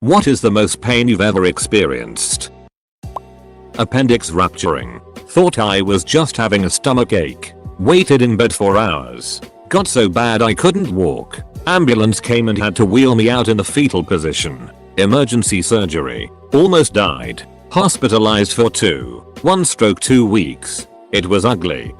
What is the most pain you've ever experienced? Appendix rupturing. Thought I was just having a stomach ache. Waited in bed for hours. Got so bad I couldn't walk. Ambulance came and had to wheel me out in the fetal position. Emergency surgery. Almost died. Hospitalized for 1 stroke 2 weeks. It was ugly.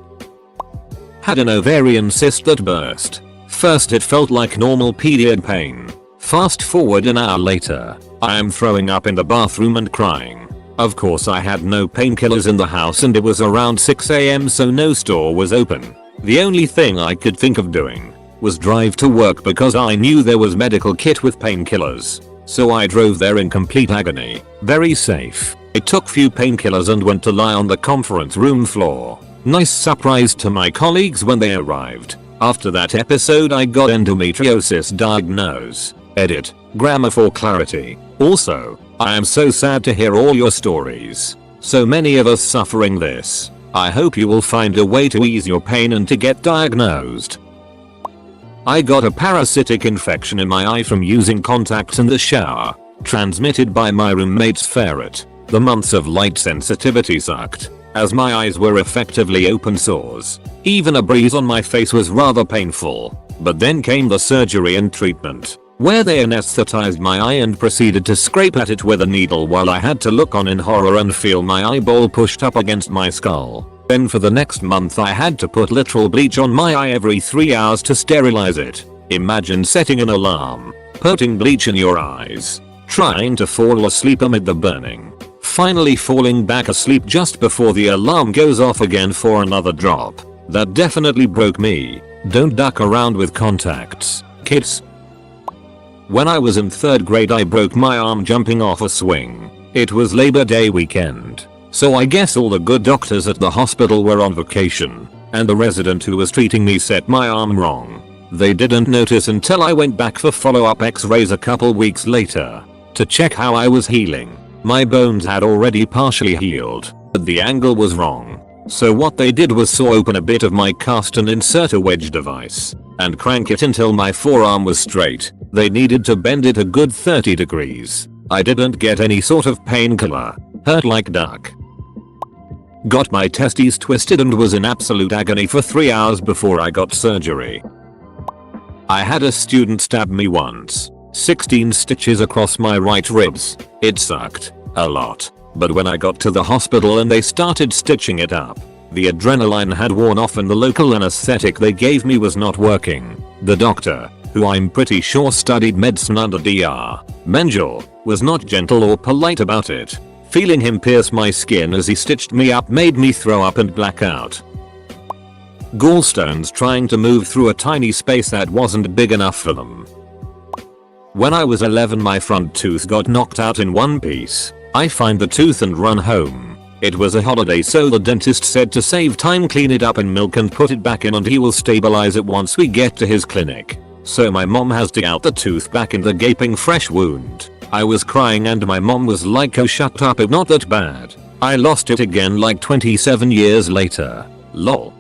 Had an ovarian cyst that burst. First it felt like normal period pain. Fast forward an hour later, I am throwing up in the bathroom and crying. Of course I had no painkillers in the house and it was around 6 AM so no store was open. The only thing I could think of doing was drive to work because I knew there was medical kit with painkillers. So I drove there in complete agony. Very safe. I took few painkillers and went to lie on the conference room floor. Nice surprise to my colleagues when they arrived. After that episode I got endometriosis diagnosed. Edit. Grammar for clarity. Also, I am so sad to hear all your stories. So many of us suffering this. I hope you will find a way to ease your pain and to get diagnosed. I got a parasitic infection in my eye from using contacts in the shower. Transmitted by my roommate's ferret. The months of light sensitivity sucked, as my eyes were effectively open sores. Even a breeze on my face was rather painful. But then came the surgery and treatment, where they anesthetized my eye and proceeded to scrape at it with a needle while I had to look on in horror and feel my eyeball pushed up against my skull. Then for the next month I had to put literal bleach on my eye every 3 hours to sterilize it. Imagine setting an alarm, putting bleach in your eyes, trying to fall asleep amid the burning, finally falling back asleep just before the alarm goes off again for another drop. That definitely broke me. Don't duck around with contacts, kids. When I was in 3rd grade I broke my arm jumping off a swing. It was Labor Day weekend, so I guess all the good doctors at the hospital were on vacation, and the resident who was treating me set my arm wrong. They didn't notice until I went back for follow-up x-rays a couple weeks later to check how I was healing. My bones had already partially healed, but the angle was wrong. So what they did was saw open a bit of my cast and insert a wedge device and crank it until my forearm was straight. They needed to bend it a good 30 degrees. I didn't get any sort of painkiller. Hurt like duck. Got my testes twisted and was in absolute agony for 3 hours before I got surgery. I had a student stab me once. 16 stitches across my right ribs. It sucked a lot. But when I got to the hospital and they started stitching it up, the adrenaline had worn off and the local anesthetic they gave me was not working. The doctor, who I'm pretty sure studied medicine under Dr. Mengele, was not gentle or polite about it. Feeling him pierce my skin as he stitched me up made me throw up and black out. Gallstones trying to move through a tiny space that wasn't big enough for them. When I was 11 my front tooth got knocked out in one piece. I find the tooth and run home. It was a holiday so the dentist said to save time clean it up in milk and put it back in and he will stabilize it once we get to his clinic. So my mom has to out the tooth back in the gaping fresh wound. I was crying and my mom was like, oh shut up, it's not that bad. I lost it again like 27 years later. Lol.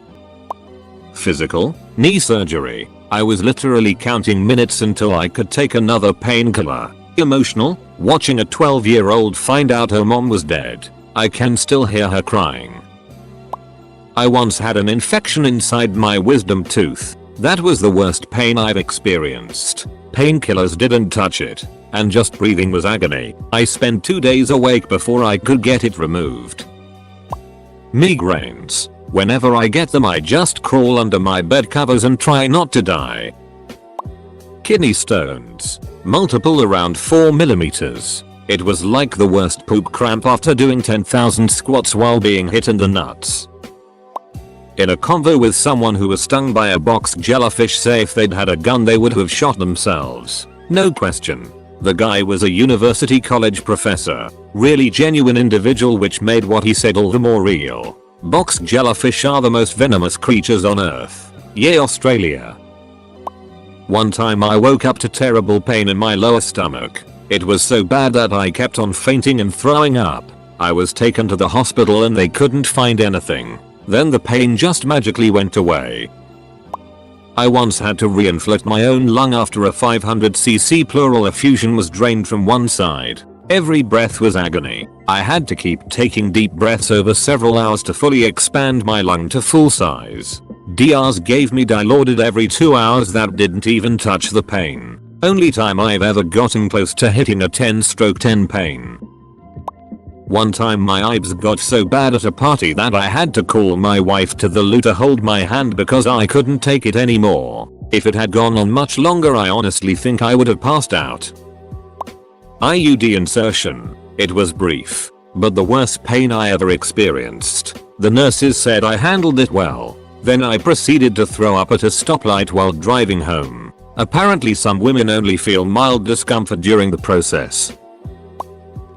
Physical, knee surgery. I was literally counting minutes until I could take another painkiller. Emotional, watching a 12-year-old find out her mom was dead. I can still hear her crying. I once had an infection inside my wisdom tooth. That was the worst pain I've experienced. Painkillers didn't touch it, and just breathing was agony. I spent 2 days awake before I could get it removed. Migraines. Whenever I get them I just crawl under my bed covers and try not to die. Kidney stones. Multiple around 4 millimeters. It was like the worst poop cramp after doing 10,000 squats while being hit in the nuts. In a convo with someone who was stung by a box jellyfish, say if they'd had a gun they would have shot themselves. No question. The guy was a university college professor. Really genuine individual, which made what he said all the more real. Box jellyfish are the most venomous creatures on earth. Yay Australia. One time I woke up to terrible pain in my lower stomach. It was so bad that I kept on fainting and throwing up. I was taken to the hospital and they couldn't find anything. Then the pain just magically went away. I once had to reinflate my own lung after a 500cc pleural effusion was drained from one side. Every breath was agony. I had to keep taking deep breaths over several hours to fully expand my lung to full size. DRs gave me Dilaudid every 2 hours. That didn't even touch the pain. Only time I've ever gotten close to hitting a 10/10 pain. One time my IBS got so bad at a party that I had to call my wife to the loo to hold my hand because I couldn't take it anymore. If it had gone on much longer, I honestly think I would have passed out. IUD insertion. It was brief, but the worst pain I ever experienced. The nurses said I handled it well. Then I proceeded to throw up at a stoplight while driving home. Apparently some women only feel mild discomfort during the process.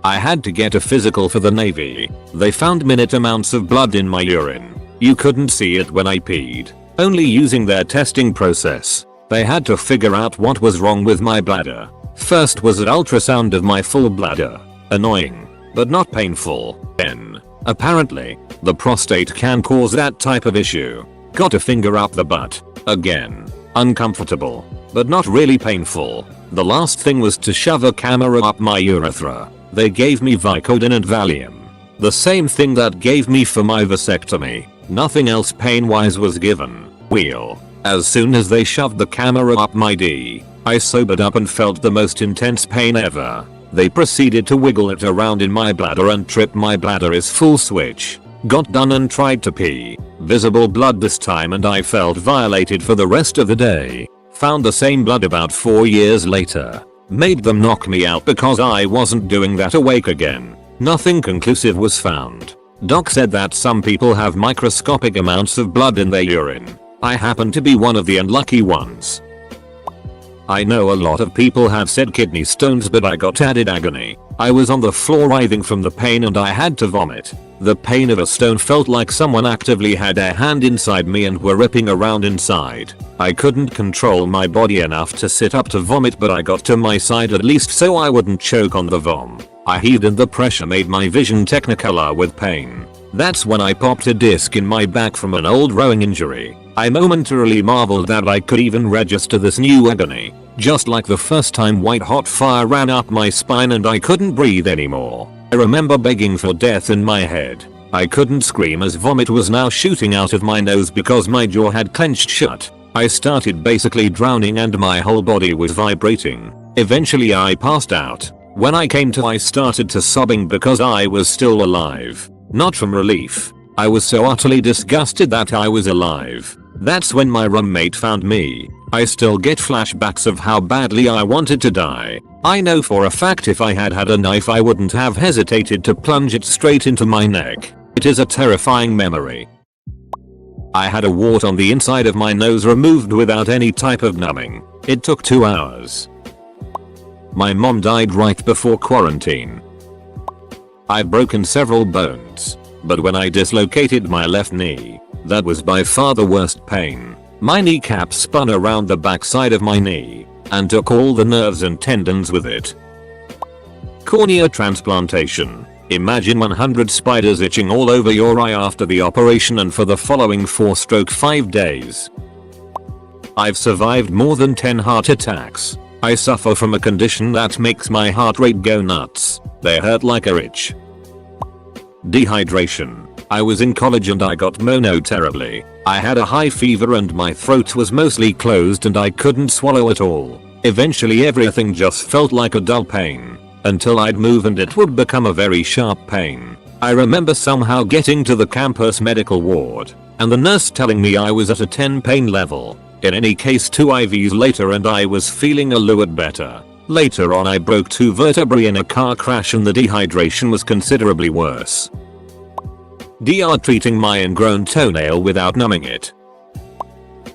I had to get a physical for the Navy. They found minute amounts of blood in my urine. You couldn't see it when I peed. Only using their testing process. They had to figure out what was wrong with my bladder. First was an ultrasound of my full bladder. Annoying, but not painful. Then, apparently, the prostate can cause that type of issue. Got a finger up the butt. Again. Uncomfortable, but not really painful. The last thing was to shove a camera up my urethra. They gave me Vicodin and Valium. The same thing that gave me for my vasectomy. Nothing else pain-wise was given. Wheel. As soon as they shoved the camera up my D, I sobered up and felt the most intense pain ever. They proceeded to wiggle it around in my bladder and trip my bladder is full switch. Got done and tried to pee. Visible blood this time and I felt violated for the rest of the day. Found the same blood about 4 years later. Made them knock me out because I wasn't doing that awake again. Nothing conclusive was found. Doc said that some people have microscopic amounts of blood in their urine. I happen to be one of the unlucky ones. I know a lot of people have said kidney stones, but I got added agony. I was on the floor writhing from the pain and I had to vomit. The pain of a stone felt like someone actively had a hand inside me and were ripping around inside. I couldn't control my body enough to sit up to vomit, but I got to my side at least so I wouldn't choke on the vom. I heaved and the pressure made my vision technicolor with pain. That's when I popped a disc in my back from an old rowing injury. I momentarily marveled that I could even register this new agony. Just like the first time, white hot fire ran up my spine and I couldn't breathe anymore. I remember begging for death in my head. I couldn't scream as vomit was now shooting out of my nose because my jaw had clenched shut. I started basically drowning and my whole body was vibrating. Eventually I passed out. When I came to, I started to sobbing because I was still alive. Not from relief. I was so utterly disgusted that I was alive. That's when my roommate found me. I still get flashbacks of how badly I wanted to die. I know for a fact if I had had a knife I wouldn't have hesitated to plunge it straight into my neck. It is a terrifying memory. I had a wart on the inside of my nose removed without any type of numbing. It took 2 hours. My mom died right before quarantine. I've broken several bones, but when I dislocated my left knee, that was by far the worst pain. My kneecap spun around the backside of my knee and took all the nerves and tendons with it. Cornea transplantation. Imagine 100 spiders itching all over your eye after the operation and for the following 4-5 days. I've survived more than 10 heart attacks. I suffer from a condition that makes my heart rate go nuts. They hurt like a itch. Dehydration. I was in college and I got mono terribly. I had a high fever and my throat was mostly closed and I couldn't swallow at all. Eventually everything just felt like a dull pain. Until I'd move and it would become a very sharp pain. I remember somehow getting to the campus medical ward and the nurse telling me I was at a 10 pain level. In any case, 2 IVs later and I was feeling a lot better. Later on I broke 2 vertebrae in a car crash and the dehydration was considerably worse. DR treating my ingrown toenail without numbing it.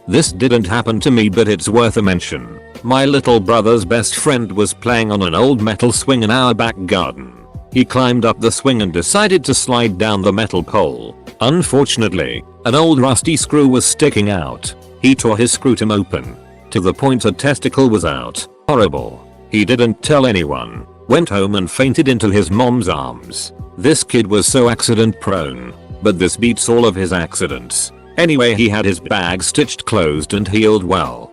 This didn't happen to me, but it's worth a mention. My little brother's best friend was playing on an old metal swing in our back garden. He climbed up the swing and decided to slide down the metal pole. Unfortunately, an old rusty screw was sticking out. He tore his scrotum open to the point a testicle was out. Horrible. He didn't tell anyone. Went home and fainted into his mom's arms. This kid was so accident prone, but this beats all of his accidents. Anyway, he had his bag stitched closed and healed well.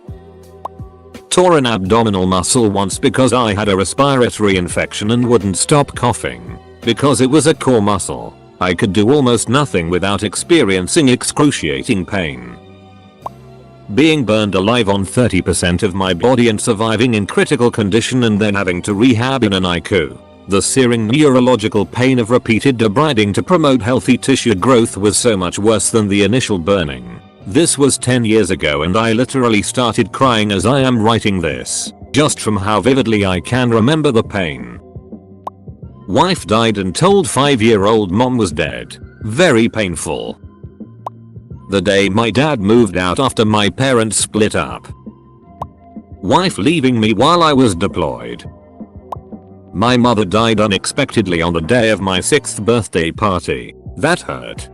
Tore an abdominal muscle once because I had a respiratory infection and wouldn't stop coughing. Because it was a core muscle, I could do almost nothing without experiencing excruciating pain. Being burned alive on 30% of my body and surviving in critical condition and then having to rehab in an ICU. The searing neurological pain of repeated debriding to promote healthy tissue growth was so much worse than the initial burning. This was 10 years ago and I literally started crying as I am writing this, just from how vividly I can remember the pain. Wife died and told 5-year-old mom was dead. Very painful. The day my dad moved out after my parents split up. Wife leaving me while I was deployed. My mother died unexpectedly on the day of my 6th birthday party. That hurt.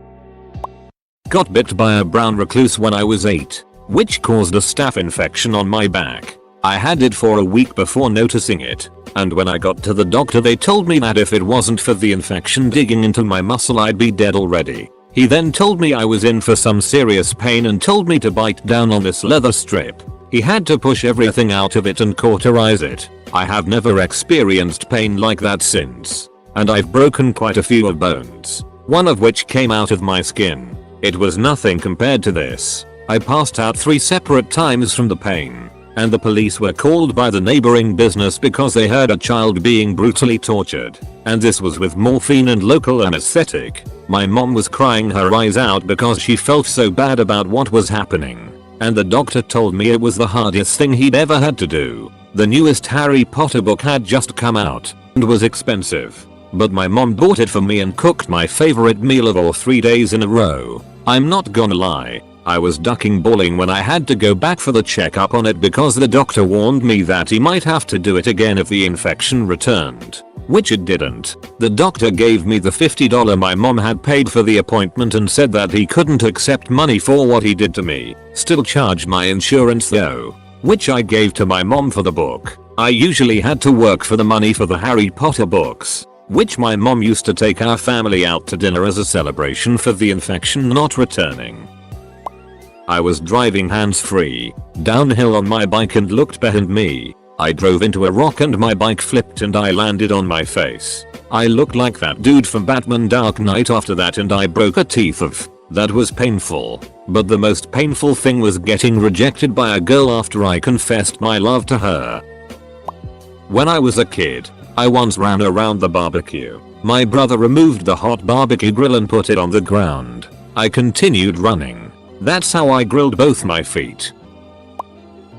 Got bit by a brown recluse when I was 8, which caused a staph infection on my back. I had it for a week before noticing it, and when I got to the doctor they told me that if it wasn't for the infection digging into my muscle I'd be dead already. He then told me I was in for some serious pain and told me to bite down on this leather strip. He had to push everything out of it and cauterize it. I have never experienced pain like that since. And I've broken quite a few of bones, one of which came out of my skin. It was nothing compared to this. I passed out 3 separate times from the pain. And the police were called by the neighboring business because they heard a child being brutally tortured. And this was with morphine and local anesthetic. My mom was crying her eyes out because she felt so bad about what was happening. And the doctor told me it was the hardest thing he'd ever had to do. The newest Harry Potter book had just come out and was expensive. But my mom bought it for me and cooked my favorite meal of all 3 days in a row. I'm not gonna lie, I was ducking bawling when I had to go back for the checkup on it because the doctor warned me that he might have to do it again if the infection returned. Which it didn't. The doctor gave me the $50 my mom had paid for the appointment and said that he couldn't accept money for what he did to me. Still charged my insurance though, which I gave to my mom for the book. I usually had to work for the money for the Harry Potter books, which my mom used to take our family out to dinner as a celebration for the infection not returning. I was driving hands-free, downhill on my bike and looked behind me. I drove into a rock and my bike flipped and I landed on my face. I looked like that dude from Batman Dark Knight after that and I broke a tooth of. That was painful. But the most painful thing was getting rejected by a girl after I confessed my love to her. When I was a kid, I once ran around the barbecue. My brother removed the hot barbecue grill and put it on the ground. I continued running. That's how I grilled both my feet.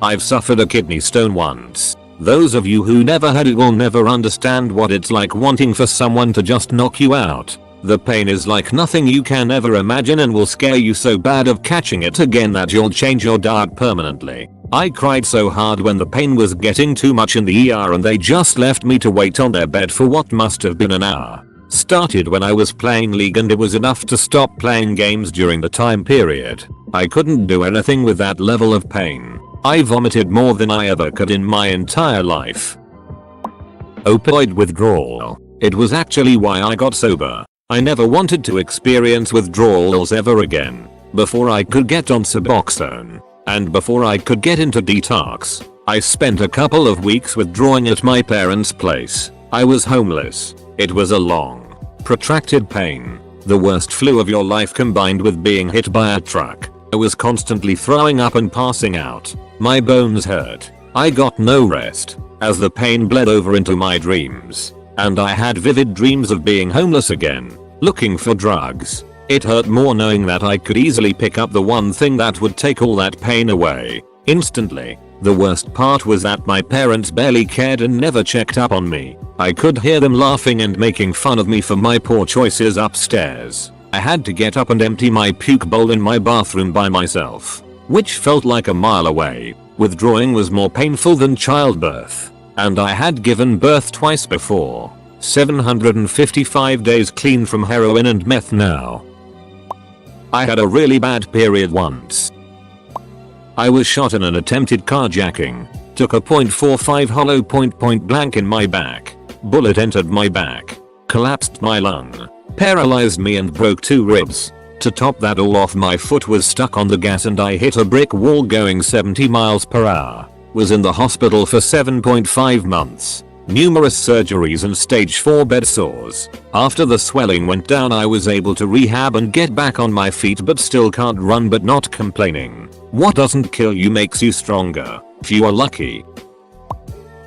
I've suffered a kidney stone once. Those of you who never had it will never understand what it's like wanting for someone to just knock you out. The pain is like nothing you can ever imagine and will scare you so bad of catching it again that you'll change your diet permanently. I cried so hard when the pain was getting too much in the ER and they just left me to wait on their bed for what must have been an hour. Started when I was playing League and it was enough to stop playing games during the time period. I couldn't do anything with that level of pain. I vomited more than I ever could in my entire life. Opioid withdrawal. It was actually why I got sober. I never wanted to experience withdrawals ever again. Before I could get on Suboxone, and before I could get into detox, I spent a couple of weeks withdrawing at my parents' place. I was homeless. It was a long, protracted pain. The worst flu of your life combined with being hit by a truck. I was constantly throwing up and passing out. My bones hurt. I got no rest, as the pain bled over into my dreams. And I had vivid dreams of being homeless again, looking for drugs. It hurt more knowing that I could easily pick up the one thing that would take all that pain away, instantly. The worst part was that my parents barely cared and never checked up on me. I could hear them laughing and making fun of me for my poor choices upstairs. I had to get up and empty my puke bowl in my bathroom by myself, which felt like a mile away. Withdrawing was more painful than childbirth, and I had given birth twice before. 755 days clean from heroin and meth now. I had a really bad period once. I was shot in an attempted carjacking. Took a .45 hollow point blank in my back. Bullet entered my back. Collapsed my lung. Paralyzed me and broke 2 ribs. To top that all off, my foot was stuck on the gas and I hit a brick wall going 70 miles per hour. Was in the hospital for 7.5 months. Numerous surgeries and stage 4 bed sores. After the swelling went down, I was able to rehab and get back on my feet, but still can't run, but not complaining. What doesn't kill you makes you stronger. If you are lucky.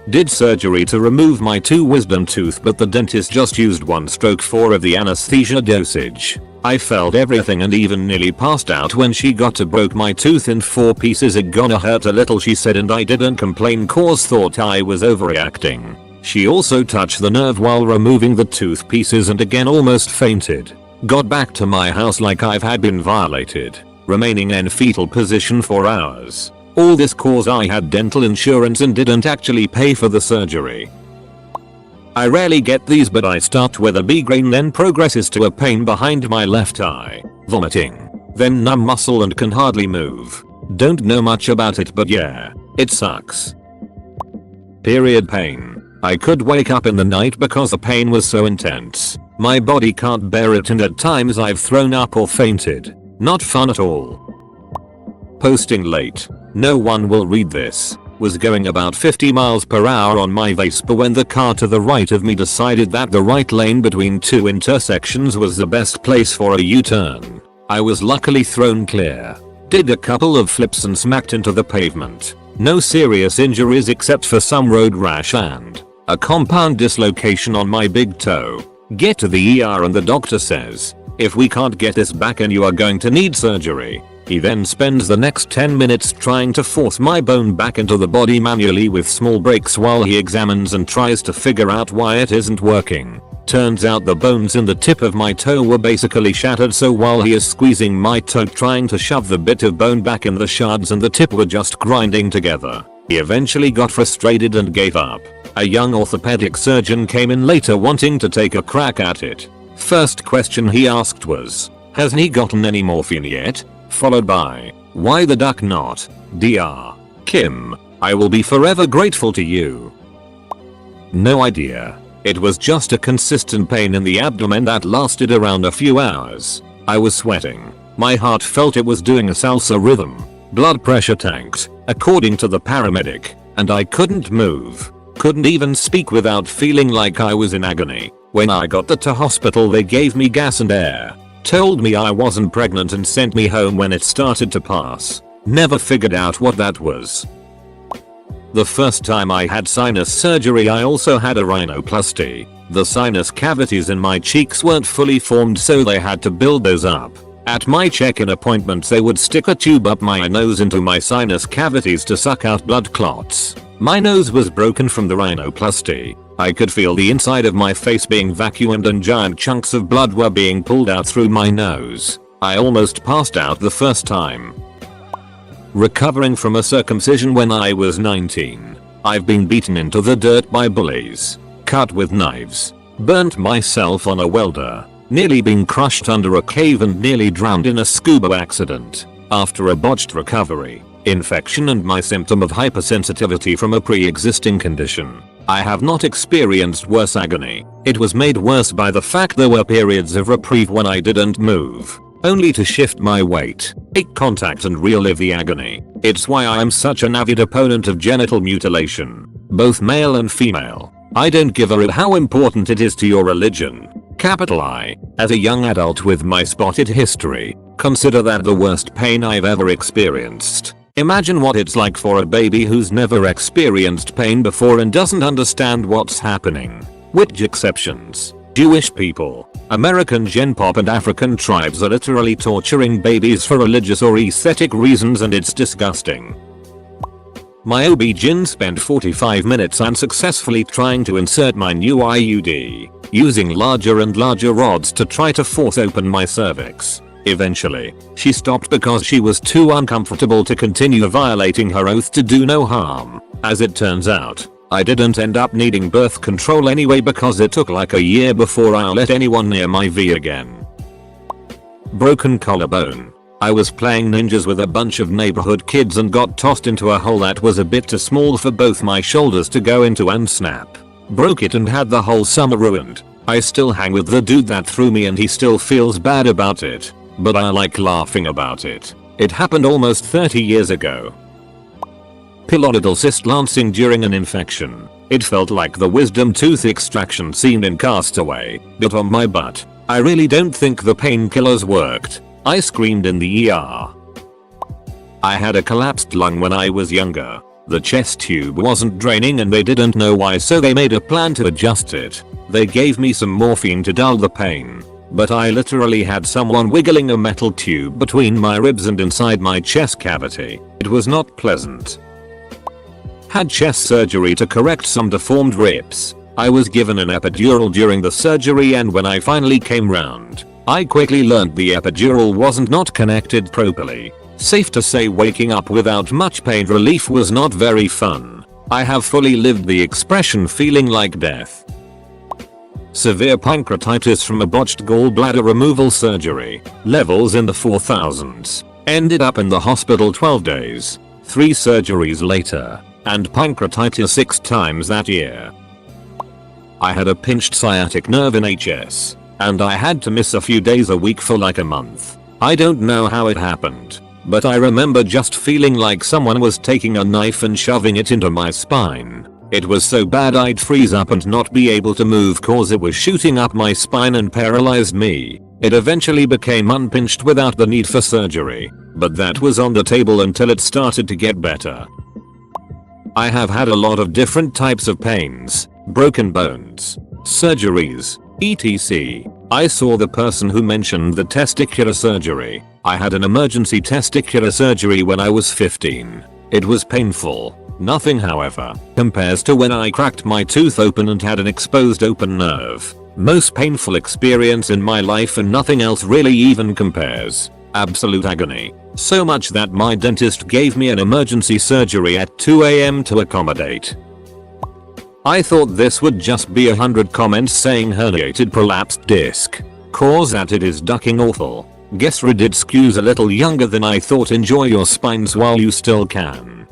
Did surgery to remove my 2 wisdom tooth, but the dentist just used 1/4 of the anesthesia dosage. I felt everything and even nearly passed out when she got to broke my tooth in 4 pieces. It gonna hurt a little, she said, and I didn't complain cause thought I was overreacting. She also touched the nerve while removing the tooth pieces and again almost fainted. Got back to my house like I've had been violated, remaining in fetal position for hours. All this cause I had dental insurance and didn't actually pay for the surgery. I rarely get these, but I start with a migraine, then progresses to a pain behind my left eye, vomiting, then numb muscle and can hardly move. Don't know much about it, but yeah, it sucks. Period pain. I could wake up in the night because the pain was so intense. My body can't bear it and at times I've thrown up or fainted. Not fun at all. Posting late. No one will read this. Was going about 50 miles per hour on my Vespa when the car to the right of me decided that the right lane between 2 intersections was the best place for a U-turn. I was luckily thrown clear. Did a couple of flips and smacked into the pavement. No serious injuries except for some road rash and a compound dislocation on my big toe. Get to the ER and the doctor says, if we can't get this back and you are going to need surgery. He then spends the next 10 minutes trying to force my bone back into the body manually with small breaks while he examines and tries to figure out why it isn't working. Turns out the bones in the tip of my toe were basically shattered, so while he is squeezing my toe trying to shove the bit of bone back in, the shards and the tip were just grinding together. He eventually got frustrated and gave up. A young orthopedic surgeon came in later wanting to take a crack at it. First question he asked was, hasn't he gotten any morphine yet? Followed by, why the duck not? Dr. Kim, I will be forever grateful to you. No idea. It was just a consistent pain in the abdomen that lasted around a few hours. I was sweating. My heart felt it was doing a salsa rhythm. Blood pressure tanked, according to the paramedic, and I couldn't move. Couldn't even speak without feeling like I was in agony. When I got to hospital, they gave me gas and air. Told me I wasn't pregnant and sent me home when it started to pass. Never figured out what that was. The first time I had sinus surgery, I also had a rhinoplasty. The sinus cavities in my cheeks weren't fully formed, so they had to build those up. At my check-in appointments, they would stick a tube up my nose into my sinus cavities to suck out blood clots. My nose was broken from the rhinoplasty. I could feel the inside of my face being vacuumed and giant chunks of blood were being pulled out through my nose. I almost passed out the first time. Recovering from a circumcision when I was 19. I've been beaten into the dirt by bullies, cut with knives, burnt myself on a welder, nearly been crushed under a cave and nearly drowned in a scuba accident. After a botched recovery, infection and my symptom of hypersensitivity from a pre-existing condition, I have not experienced worse agony. It was made worse by the fact there were periods of reprieve when I didn't move, only to shift my weight, make contact and relive the agony. It's why I am such an avid opponent of genital mutilation, both male and female. I don't give a rip how important it is to your religion. Capital I. As a young adult with my spotted history, consider that the worst pain I've ever experienced. Imagine what it's like for a baby who's never experienced pain before and doesn't understand what's happening. With exceptions. Jewish people, American gen pop and African tribes are literally torturing babies for religious or aesthetic reasons, and it's disgusting. My OB-GYN spent 45 minutes unsuccessfully trying to insert my new IUD, using larger and larger rods to try to force open my cervix. Eventually, she stopped because she was too uncomfortable to continue violating her oath to do no harm. As it turns out, I didn't end up needing birth control anyway because it took like a year before I let anyone near my V again. Broken collarbone. I was playing ninjas with a bunch of neighborhood kids and got tossed into a hole that was a bit too small for both my shoulders to go into and snap. Broke it and had the whole summer ruined. I still hang with the dude that threw me and he still feels bad about it. but I like laughing about it. It happened almost 30 years ago. Pilloidal cyst lancing during an infection. It felt like the wisdom tooth extraction scene in Castaway, but on my butt. I really don't think the painkillers worked. I screamed in the ER. I had a collapsed lung when I was younger. The chest tube wasn't draining and they didn't know why, so they made a plan to adjust it. They gave me some morphine to dull the pain. But I literally had someone wiggling a metal tube between my ribs and inside my chest cavity. It was not pleasant. Had chest surgery to correct some deformed ribs. I was given an epidural during the surgery, and when I finally came round, I quickly learned the epidural wasn't not connected properly. Safe to say waking up without much pain relief was not very fun. I have fully lived the expression feeling like death. Severe pancreatitis from a botched gallbladder removal surgery. Levels in the 4000s. Ended up in the hospital 12 days. 3 surgeries later. And pancreatitis 6 times that year. I had a pinched sciatic nerve in HS. And I had to miss a few days a week for like a month. I don't know how it happened. But I remember just feeling like someone was taking a knife and shoving it into my spine. It was so bad I'd freeze up and not be able to move cause it was shooting up my spine and paralyzed me. It eventually became unpinched without the need for surgery. But that was on the table until it started to get better. I have had a lot of different types of pains, broken bones, surgeries, etc. I saw the person who mentioned the testicular surgery. I had an emergency testicular surgery when I was 15. It was painful. Nothing, however, compares to when I cracked my tooth open and had an exposed open nerve. Most painful experience in my life, and nothing else really even compares. Absolute agony. So much that my dentist gave me an emergency surgery at 2 AM to accommodate. I thought this would just be 100 comments saying herniated prolapsed disc. Cause that it is ducking awful. Guess Reddit skews a little younger than I thought. Enjoy your spines while you still can.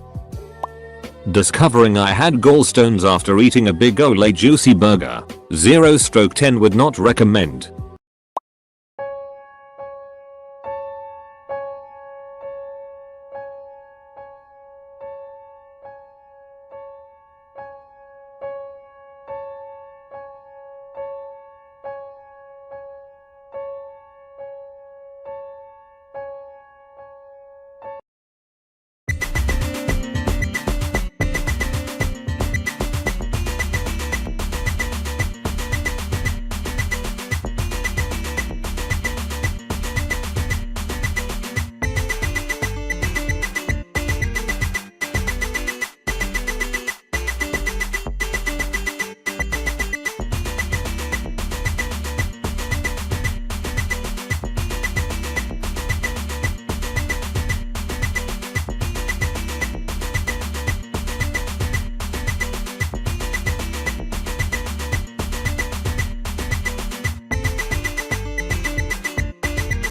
Discovering I had gallstones after eating a big ole juicy burger. 0/10 would not recommend.